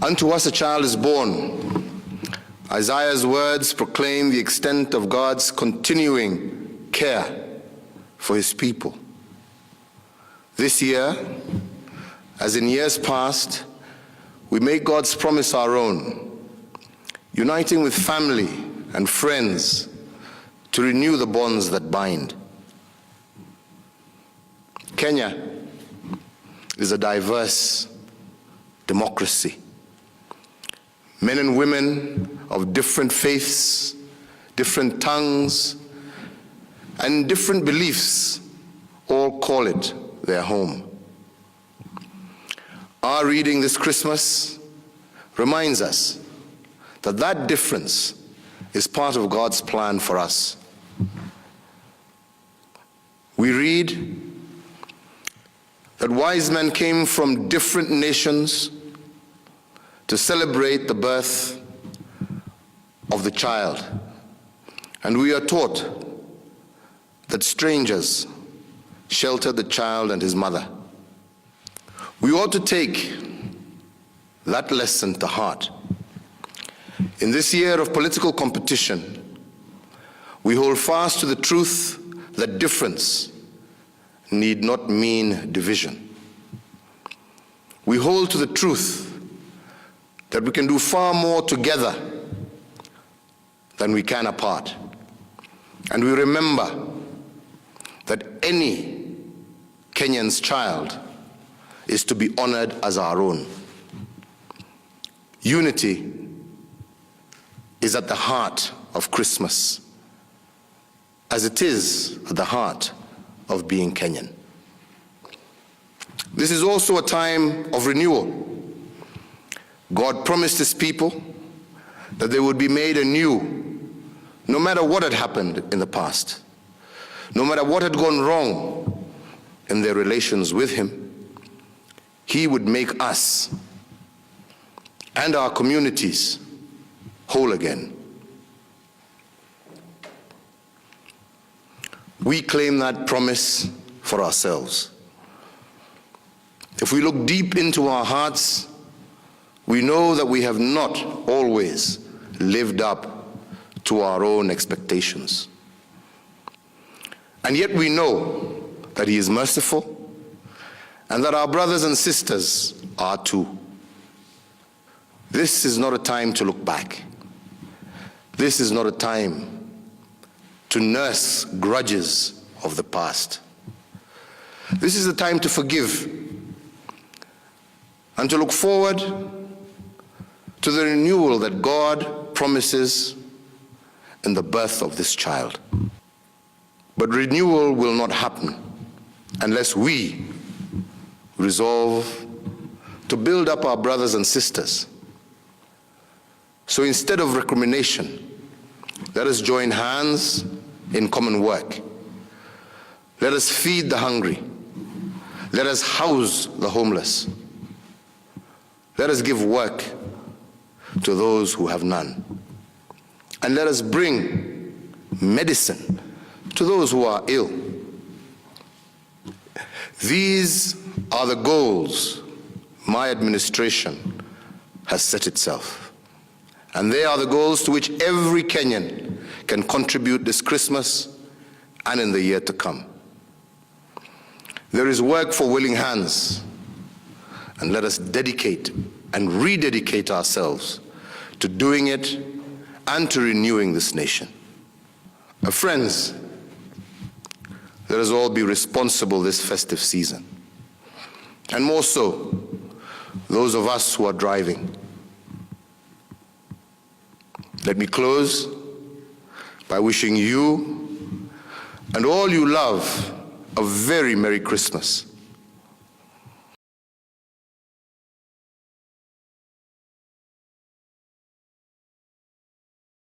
Unto us a child is born. Isaiah's words proclaim the extent of God's continuing care for his people. This year, as in years past, we make God's promise our own, uniting with family and friends to renew the bonds that bind. Kenya is a diverse democracy. Men and women of different faiths, different tongues, and different beliefs all call it their home. Our reading this Christmas reminds us that that difference is part of God's plan for us. We read that wise men came from different nations to celebrate the birth of the child. And we are taught that strangers sheltered the child and his mother. We ought to take that lesson to heart. In this year of political competition, we hold fast to the truth that difference need not mean division. We hold to the truth that we can do far more together than we can apart. And we remember that any Kenyan's child is to be honored as our own. Unity is at the heart of Christmas, as it is at the heart of being Kenyan. This is also a time of renewal. God promised his people that they would be made anew, no matter what had happened in the past, no matter what had gone wrong in their relations with him. He would make us and our communities whole again. We claim that promise for ourselves. If we look deep into our hearts, we know that we have not always lived up to our own expectations. And yet we know that he is merciful and that our brothers and sisters are too. This is not a time to look back. This is not a time to nurse grudges of the past. This is a time to forgive and to look forward to the renewal that God promises in the birth of this child. But renewal will not happen unless we resolve to build up our brothers and sisters. So instead of recrimination, let us join hands in common work. Let us feed the hungry. Let us house the homeless. Let us give work to those who have none. And let us bring medicine to those who are ill. These are the goals my administration has set itself. And they are the goals to which every Kenyan can contribute this Christmas and in the year to come. There is work for willing hands, and let us dedicate and rededicate ourselves to doing it and to renewing this nation. Friends, let us all be responsible this festive season, and more so, those of us who are driving. Let me close by wishing you and all you love a very Merry Christmas.